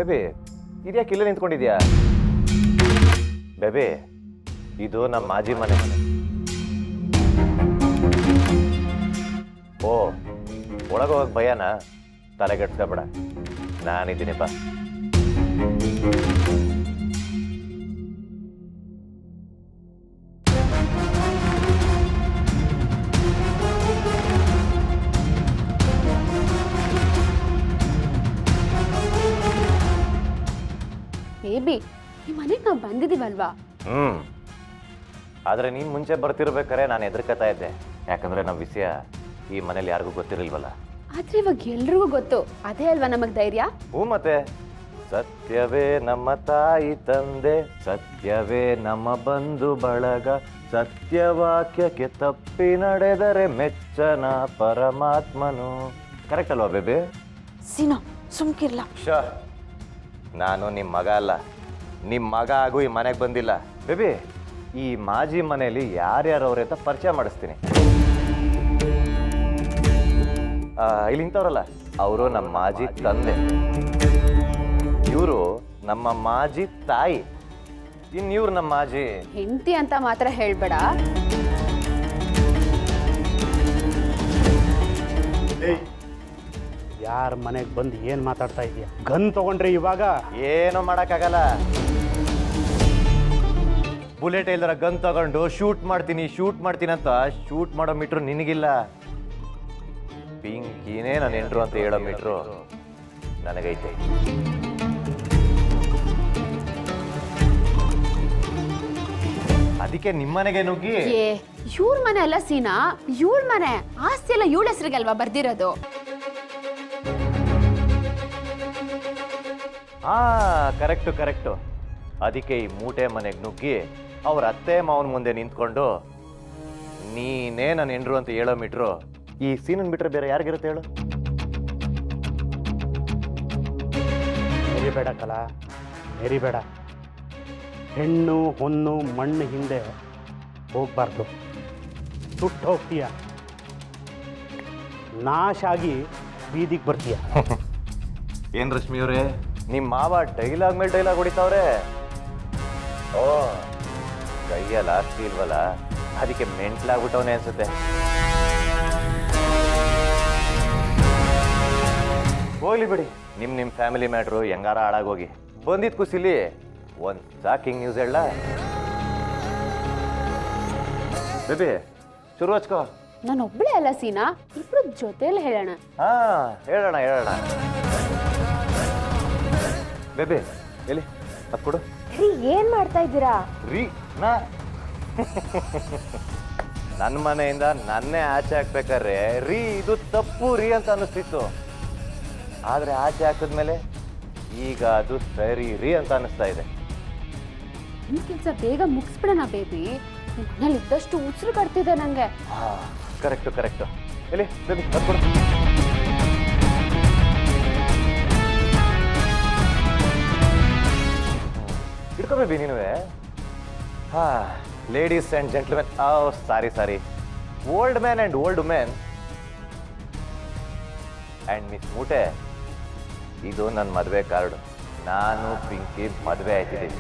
Baby ಇದ್ಯಾಕೆ ಇಲ್ಲೇ ನಿಂತ್ಕೊಂಡಿದ್ಯಾ? Baby ಇದು ನಮ್ಮ ಮಾಜಿ ಮನೆ. ಓ ಒಳಗೋಗಕ್ಕೆ ಭಯನಾ? ತಲೆಗೆಡ್ಸ್ಕೊಬೇಡ, ನಾನಿದ್ದೀನಿ ಬಾ. ಬೇಬಿ ಈ ಮನೆಗೆ ನಾವು ಬಂದಿದ್ದೀವಲ್ವಾ? ಆದ್ರೆ ನೀನ್ ಮುಂಚೆ ಬರ್ತಿರ್ಬೇಕಾರೆ ನಾನು ಹೆದರ್ಕತಾ ಇದ್ದೆ, ಯಾಕಂದ್ರೆ ನಮ್ಮ ವಿಷಯ ಈ ಮನೇಲಿ ಯಾರಿಗೂ ಗೊತ್ತಿರಲಿಲ್ವಲ್ಲ. ಆದ್ರೆ ಇವಾಗ ಎಲ್ರಿಗೂ ಗೊತ್ತು, ಅದೇ ಅಲ್ವಾ ನಮಗ್ ಧೈರ್ಯ. ಮತ್ತೆ ಸತ್ಯವೇ ನಮ್ಮ ತಾಯಿ ತಂದೆ, ಸತ್ಯವೇ ನಮ್ಮ ಬಂಧು ಬಳಗ, ಸತ್ಯವಾಕ್ಯಕ್ಕೆ ತಪ್ಪಿ ನಡೆದರೆ ಮೆಚ್ಚನ ಪರಮಾತ್ಮನು. ಕರೆಕ್ಟ್ ಅಲ್ವಾ ಬೇಬಿ? ಸೀನಾ ಸುಮ್ಕಿರ್ಲ. ನಾನು ನಿಮ್ಮ ಮಗ ಅಲ್ಲ, ನಿಮ್ಮ ಮಗ ಆಗು ಈ ಮನೆಗೆ ಬಂದಿಲ್ಲ. ಬೇಬಿ ಈ ಮಾಜಿ ಮನೆಯಲ್ಲಿ ಯಾರ್ಯಾರು ಅವ್ರೆ ಅಂತ ಪರಿಚಯ ಮಾಡಿಸ್ತೀನಿ. ಇಲ್ಲಿ ನಿಂತವ್ರಲ್ಲ ಅವರು ನಮ್ಮ ಮಾಜಿ ತಂದೆ, ಇವರು ನಮ್ಮ ಮಾಜಿ ತಾಯಿ, ಇವ್ರು ನಮ್ಮ ಮಾಜಿ ಹೆಂಡತಿ ಅಂತ ಮಾತ್ರ ಹೇಳ್ಬೇಡ. ಯಾರ ಮನೆಗೆ ಬಂದು ಏನು ಮಾತಾಡ್ತಾ ಇದೀಯ? ಗನ್ ತಗೊಂಡ್ರೆ ಇವಾಗ ಏನು ಮಾಡೋಕ್ಕಾಗಲ್ಲ. ಬುಲೆಟ್ ಇಲ್ದರ ಗನ್ ತಗೊಂಡು ಶೂಟ್ ಮಾಡ್ತೀನಿ ಅಂತ ಶೂಟ್ ಮಾಡೋ ಮೀಟ್ರು ನಿನಗಿಲ್ಲ. ಪಿಂಕಿನೇ ನನ್ನ ಹೆಂಡ್ರು ಅಂತ ಹೇಳೋ ಮೀಟ್ರು ನನಗೈತೆ. ಅದಕ್ಕೆ ನಿಮ್ಮನೆಗೆ ನುಗ್ಗಿ. ಇವ್ರ ಮನೆ ಅಲ್ಲ ಸೀನಾ, ಇವಳ ಮನೆ. ಆಸ್ತಿ ಎಲ್ಲ ಇವಳ ಹೆಸರಿಗೆ ಅಲ್ವಾ ಬರ್ದಿರೋದು? ಕರೆಕ್ಟು. ಅದಕ್ಕೆ ಈ ಮೂಟೆ ಮನೆಗೆ ನುಗ್ಗಿ ಅವ್ರ ಅತ್ತೆ ಮಾವನ ಮುಂದೆ ನಿಂತ್ಕೊಂಡು ನೀನೇ ನನ್ನ ಹೆಂಡ್ರು ಅಂತ ಹೇಳೋ ಮೀಟ್ರು ಈ ಸೀನನ್ ಬಿಟ್ರೆ ಬೇರೆ ಯಾರಿಗಿರುತ್ತೆ ಹೇಳು? ಮೆರಿಬೇಡ ಕಲ, ಮೆರಿಬೇಡ. ಹೆಣ್ಣು ಹೊನ್ನು ಮಣ್ಣು ಹಿಂದೆ ಹೋಗ್ಬಾರ್ದು, ಸುಟ್ಟು ಹೋಗ್ತೀಯ, ನಾಶ ಆಗಿ ಬೀದಿಗೆ ಬರ್ತೀಯ. ಏನ್ ರಶ್ಮಿ ಅವ್ರೆ, ನಿಮ್ಮ ಮಾವ ಡೈಲಾಗ್ ಮೇಲೆ ಡೈಲಾಗ್ ಹೊಡಿತಾವ್ರೆ. ಓ ಕೈಯಲ್ಲಿ ಆಸ್ತಿ ಇಲ್ವಲ್ಲ, ಅದಕ್ಕೆ ಮೆಂಟ್ಲಾಗ್ಬಿಟ್ಟವನೇ ಅನ್ಸುತ್ತೆ. ಹೋಗ್ಲಿ ಬಿಡಿ, ನಿಮ್ಮ ಫ್ಯಾಮಿಲಿ ಮ್ಯಾಟ್ರು ಹೆಂಗಾರ ಹಾಳಾಗೋಗಿ. ಬಂದಿದ್ ಖುಷಿಲಿ ಒಂದ್ ಶಾಕಿಂಗ್ ನ್ಯೂಸ್ ಹೇಳ ಬೇಬಿ, ಶುರು ಹಚ್ಕೋ. ನಾನು ಒಬ್ಬಳೇ ಅಲ್ಲ ಸೀನಾ, ಇಬ್ರು ಜೊತೆಲಿ ಹೇಳೋಣ. ಹೇಳೋಣ. ಬೇಬಿ ಎಲ್ಲಿ ಅದು ಕೊಡು. ರೀ ಏನ್ ಮಾಡ್ತಾ ಇದ್ದೀರಾ? ರೀ ನನ್ನ ಮನೆಯಿಂದ ನನ್ನೇ ಆಚೆ ಹಾಕ್ಬೇಕಾದ್ರೆ ರೀ ಇದು ತಪ್ಪು ರೀ ಅಂತ ಅನ್ನಿಸ್ತಿತ್ತು. ಆದ್ರೆ ಆಚೆ ಹಾಕಿದ್ಮೇಲೆ ಈಗ ಅದು ಸರಿ ರೀ ಅಂತ ಅನ್ನಿಸ್ತಾ ಇದೆ. ನಿಮ್ ಕೆಲ್ಸ ಬೇಗ ಮುಗಿಸ್ಬಿಡೋಣ ಬೇಬಿ. ಮನೇಲಿ ಇದ್ದಷ್ಟು ಉಸಿರು ಕಟ್ತಿದೆ ನಂಗೆ. ಕರೆಕ್ಟು. ಎಲ್ಲಿ ಬೇಬಿ ಅದು ಕೊಡು. ಇಟ್ಕೋ ಬೇಬಿ ನೀನುವೆ. Ladies and gentlemen, sorry, old man and old women and miss ಮೂಟೆ, ಇದು ನನ್ನ ಮದುವೆ ಕಾರ್ಡು. ನಾನು ಪಿಂಕಿ ಮದುವೆ ಆಯ್ತಿದ್ದೀನಿ.